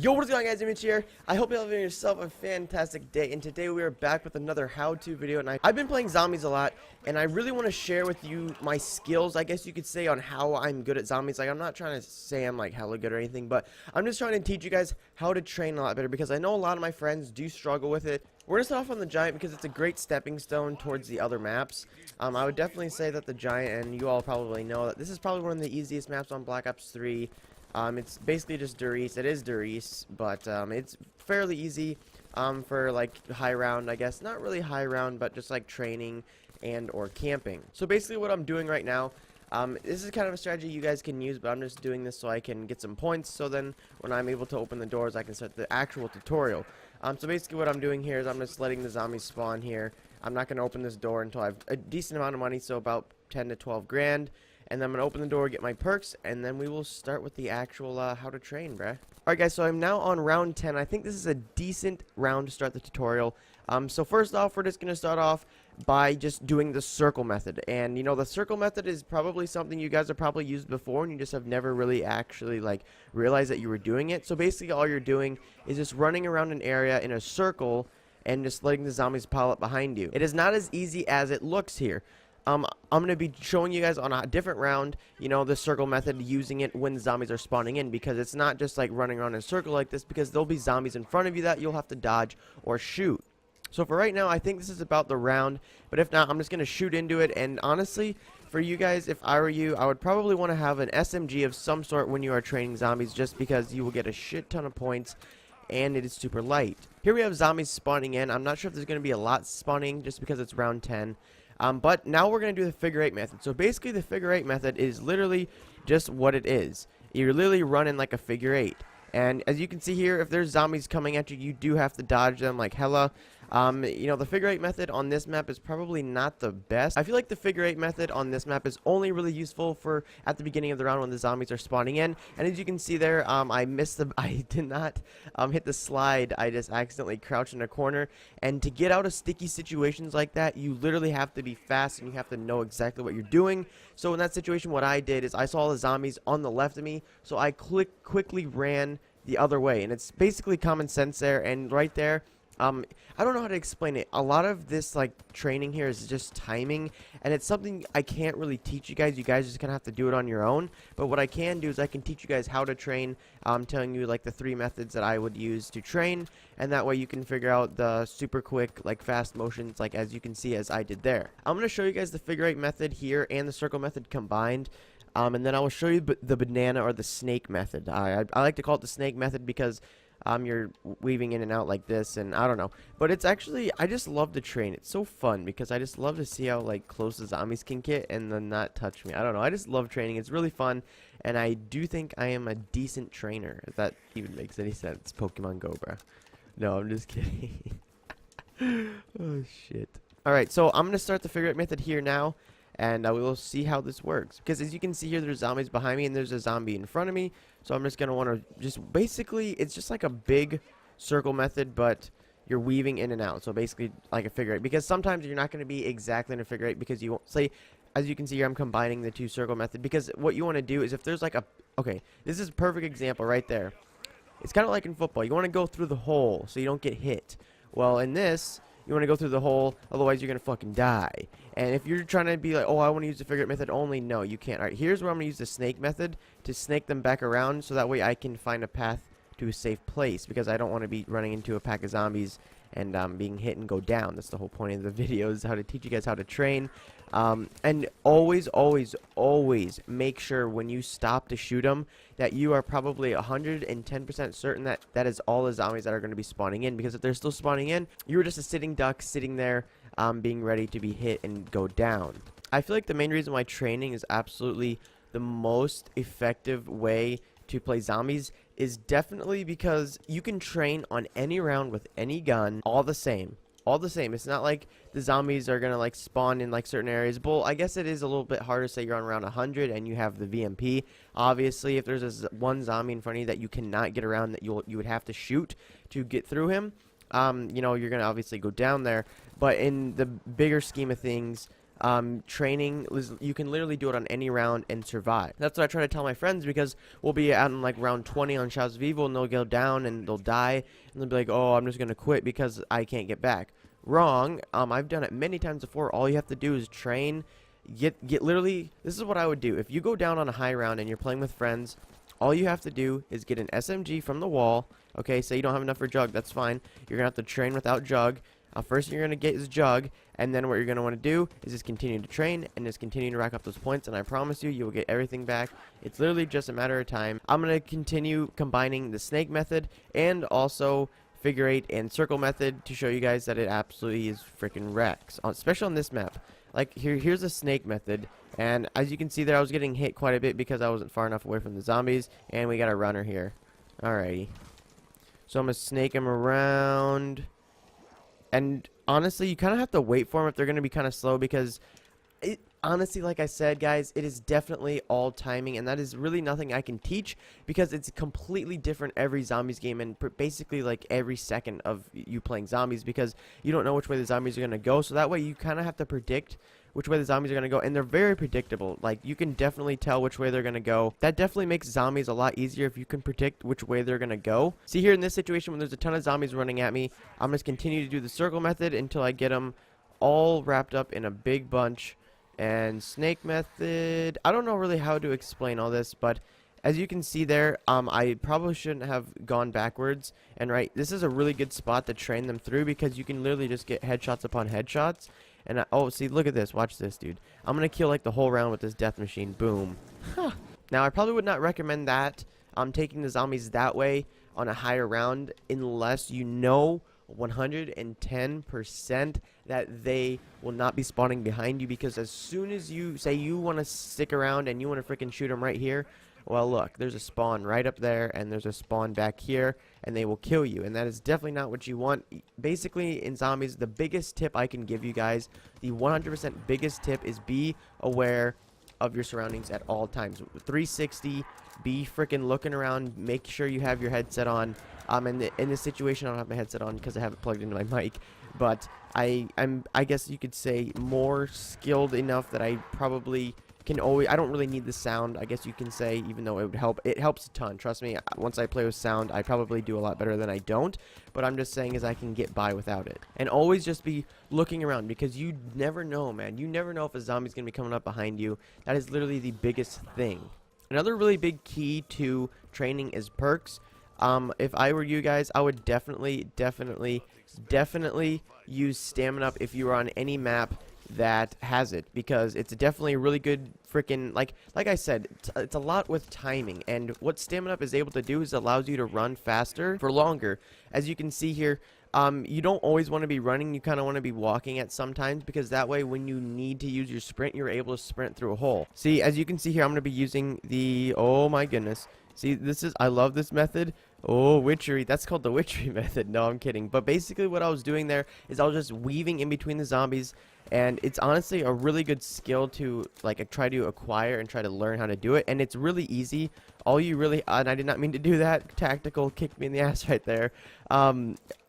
Yo, what's going on, guys? Image here. I hope you're having yourself a fantastic day, and today we are back with another how-to video. And I've been playing zombies a lot, and I really want to share with you my skills, I guess you could say, on how I'm good at zombies. Like, I'm not trying to say I'm like hella good or anything, but I'm just trying to teach you guys how to train a lot better, because I know a lot of my friends do struggle with it. We're gonna start off on the giant because it's a great stepping stone towards the other maps. I would definitely say that the giant, and you all probably know that this is probably one of the easiest maps on Black Ops 3. It's basically just Durice. It is Durice, but it's fairly easy for like high round, I guess. Not really high round, but just like training and or camping. So basically what I'm doing right now, this is kind of a strategy you guys can use, but I'm just doing this so I can get some points, so then when I'm able to open the doors I can start the actual tutorial. So basically what I'm doing here is I'm just letting the zombies spawn here. I'm not going to open this door until I have a decent amount of money, so about 10 to 12 grand. And then I'm going to open the door, get my perks, and then we will start with the actual how to train, bruh. Alright guys, so I'm now on round 10. I think this is a decent round to start the tutorial. So first off, we're just going to start off by just doing the circle method. And, you know, the circle method is probably something you guys have probably used before, and you just have never really actually, like, realized that you were doing it. So basically all you're doing is just running around an area in a circle and just letting the zombies pile up behind you. It is not as easy as it looks here. I'm going to be showing you guys on a different round, you know, the circle method, using it when the zombies are spawning in, because it's not just like running around in a circle like this, because there'll be zombies in front of you that you'll have to dodge or shoot. So for right now, I think this is about the round, but if not, I'm just going to shoot into it. And honestly, for you guys, if I were you, I would probably want to have an SMG of some sort when you are training zombies, just because you will get a shit ton of points and it is super light. Here we have zombies spawning in. I'm not sure if there's going to be a lot spawning just because it's round 10. But now we're going to do the figure 8 method. So basically the figure 8 method is literally just what it is. You're literally running like a figure 8. And as you can see here, if there's zombies coming at you, you do have to dodge them like hella. You know, the figure 8 method on this map is probably not the best. I feel like the figure 8 method on this map is only really useful for at the beginning of the round when the zombies are spawning in. And as you can see there, I did not hit the slide. I just accidentally crouched in a corner. And to get out of sticky situations like that, you literally have to be fast and you have to know exactly what you're doing. So in that situation, what I did is I saw the zombies on the left of me, so I quickly ran the other way. And it's basically common sense there, and right there, I don't know how to explain it. A lot of this, like, training here is just timing, and it's something I can't really teach you guys. You guys just kind of have to do it on your own. But what I can do is I can teach you guys how to train, telling you, like, the 3 methods that I would use to train, and that way you can figure out the super quick, like, fast motions, like, as you can see as I did there. I'm going to show you guys the figure 8 method here and the circle method combined. And then I will show you the banana or the snake method. I like to call it the snake method because you're weaving in and out like this, and I don't know, but it's actually, I just love to train. It's so fun because I just love to see how like close the zombies can get and then not touch me. I don't know, I just love training. It's really fun, and I do think I am a decent trainer, if that even makes any sense. Pokemon Go, bro. No, I'm just kidding. Oh shit. Alright, so I'm gonna start the figure 8 method here now, and we will see how this works. Because as you can see here, there's zombies behind me and there's a zombie in front of me. So I'm just going to want to just basically, it's just like a big circle method, but you're weaving in and out. So basically like a figure 8. Because sometimes you're not going to be exactly in a figure 8, because you won't say, as you can see here, I'm combining the 2 circle method. Because what you want to do is, if there's like a, okay, this is a perfect example right there. It's kind of like in football. You want to go through the hole so you don't get hit. Well, in this, you want to go through the hole, otherwise you're going to fucking die. And if you're trying to be like, oh, I want to use the figure 8 method only, no, you can't. Alright, here's where I'm going to use the snake method to snake them back around, so that way I can find a path to a safe place, because I don't want to be running into a pack of zombies and being hit and go down. That's the whole point of the video, is how to teach you guys how to train. And always, always, always make sure when you stop to shoot them that you are probably 110% certain that that is all the zombies that are going to be spawning in, because if they're still spawning in, you're just a sitting duck sitting there being ready to be hit and go down. I feel like the main reason why training is absolutely the most effective way to play zombies is definitely because you can train on any round with any gun all the same. All the same. It's not like the zombies are gonna like spawn in like certain areas. Well, I guess it is a little bit harder. Say you're on round 100 and you have the VMP. Obviously, if there's one zombie in front of you that you cannot get around, that you would have to shoot to get through him, you know, you're gonna obviously go down there. But in the bigger scheme of things, training, you can literally do it on any round and survive. That's what I try to tell my friends, because we'll be out in like round 20 on Shouts of Evil and they'll go down and they'll die and they'll be like, oh, I'm just gonna quit because I can't get back. Wrong. I've done it many times before. All you have to do is train, get literally, this is what I would do. If you go down on a high round and you're playing with friends, all you have to do is get an SMG from the wall. Okay, say you don't have enough for Jug, that's fine. You're gonna have to train without Jug. First thing you're going to get is Jug, and then what you're going to want to do is just continue to train and just continue to rack up those points, and I promise you, you will get everything back. It's literally just a matter of time. I'm going to continue combining the snake method and also figure 8 and circle method to show you guys that it absolutely is freaking wrecks, especially on this map. Like, here's a snake method, and as you can see there, I was getting hit quite a bit because I wasn't far enough away from the zombies, and we got a runner here. Alrighty. So I'm going to snake him around. And honestly, you kind of have to wait for them if they're going to be kind of slow, because honestly, like I said, guys, it is definitely all timing, and that is really nothing I can teach, because it's completely different every zombies game, and basically like every second of you playing zombies, because you don't know which way the zombies are going to go. So that way you kind of have to predict which way the zombies are going to go, and they're very predictable. Like, you can definitely tell which way they're going to go. That definitely makes zombies a lot easier if you can predict which way they're going to go. See, here in this situation, when there's a ton of zombies running at me, I'm just continue to do the circle method until I get them all wrapped up in a big bunch. And snake method, I don't know really how to explain all this, but as you can see there, I probably shouldn't have gone backwards. And right, this is a really good spot to train them through, because you can literally just get headshots upon headshots. And oh, see, look at this. Watch this, dude. I'm going to kill like the whole round with this death machine. Boom. Now, I probably would not recommend that. Taking the zombies that way on a higher round, unless you know 110% that they will not be spawning behind you, because as soon as you say you want to stick around and you want to freaking shoot them right here, well, look, there's a spawn right up there, and there's a spawn back here, and they will kill you, and that is definitely not what you want. Basically, in zombies, the biggest tip I can give you guys, the 100% biggest tip, is be aware of your surroundings at all times. 360, be freaking looking around, make sure you have your headset on. In this situation, I don't have my headset on because I have it plugged into my mic, but I guess you could say more skilled enough that I probably can always, I don't really need the sound, I guess you can say, even though it would help. It helps a ton, trust me. Once I play with sound, I probably do a lot better than I don't, but I'm just saying is I can get by without it. And always just be looking around, because you never know, man. You never know if a zombie's going to be coming up behind you. That is literally the biggest thing. Another really big key to training is perks. If I were you guys, I would definitely use stamina up if you are on any map that has it, because it's definitely a really good freaking, like I said, it's a lot with timing, and what stamina up is able to do is it allows you to run faster for longer. As you can see here, you don't always want to be running, you kind of want to be walking at sometimes, because that way when you need to use your sprint, you're able to sprint through a hole. See, as you can see here, I'm going to be using the, oh my goodness, see, this is, I love this method. Oh, witchery. That's called the witchery method. No, I'm kidding. But basically what I was doing there is I was just weaving in between the zombies, and it's honestly a really good skill to like try to acquire and try to learn how to do it, and it's really easy. All you really, and I did not mean to do that, tactical kicked me in the ass right there.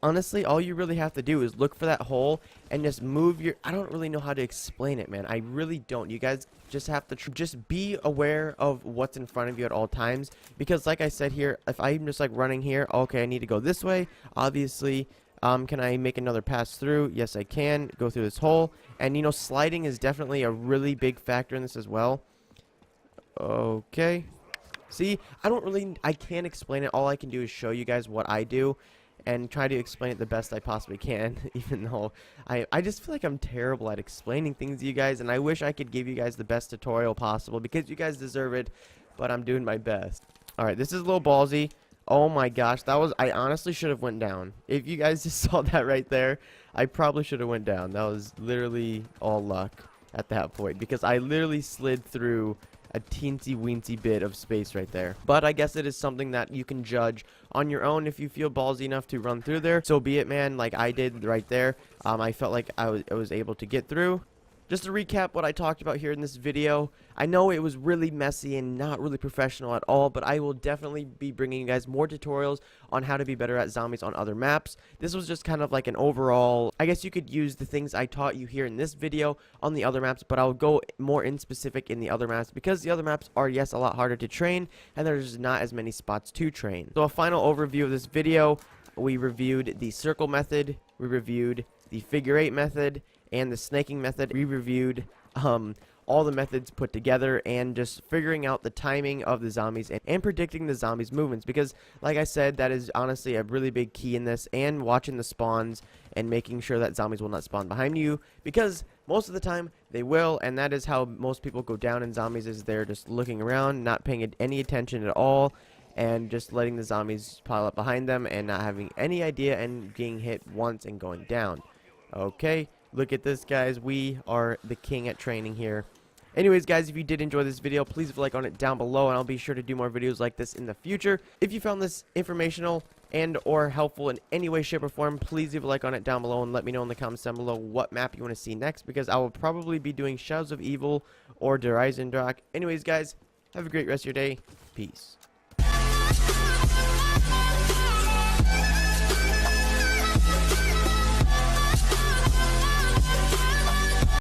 Honestly, all you really have to do is look for that hole and just move your, I don't really know how to explain it, man. I really don't. You guys just have to just be aware of what's in front of you at all times, because like I said here, if I'm just like running here, okay, I need to go this way, obviously. Can I make another pass through? Yes, I can. Go through this hole. And, you know, sliding is definitely a really big factor in this as well. Okay. See, I can't explain it. All I can do is show you guys what I do and try to explain it the best I possibly can, even though I just feel like I'm terrible at explaining things to you guys, and I wish I could give you guys the best tutorial possible, because you guys deserve it, but I'm doing my best. Alright, this is a little ballsy. Oh my gosh, that was, I honestly should have went down. If you guys just saw that right there, I probably should have went down. That was literally all luck at that point, because I literally slid through a teensy weensy bit of space right there. But I guess it is something that you can judge on your own. If you feel ballsy enough to run through there, so be it, man. Like I did right there. I felt like I was able to get through. Just to recap what I talked about here in this video, I know it was really messy and not really professional at all, but I will definitely be bringing you guys more tutorials on how to be better at zombies on other maps. This was just kind of like an overall, I guess you could use the things I taught you here in this video on the other maps, but I'll go more in specific in the other maps because the other maps are, yes, a lot harder to train, and there's not as many spots to train. So a final overview of this video, we reviewed the circle method, we reviewed the figure 8 method, and the snaking method. We reviewed all the methods put together and just figuring out the timing of the zombies and predicting the zombies' movements, because like I said, that is honestly a really big key in this, and watching the spawns and making sure that zombies will not spawn behind you, because most of the time they will, and that is how most people go down in zombies, is they're just looking around, not paying any attention at all, and just letting the zombies pile up behind them and not having any idea and getting hit once and going down. Okay, look at this, guys. We are the king at training here. Anyways, guys, if you did enjoy this video, please leave a like on it down below, and I'll be sure to do more videos like this in the future. If you found this informational and or helpful in any way, shape, or form, please leave a like on it down below and let me know in the comments down below what map you want to see next, because I will probably be doing Shadows of Evil or Der Eisendrache. Anyways, guys, have a great rest of your day. Peace.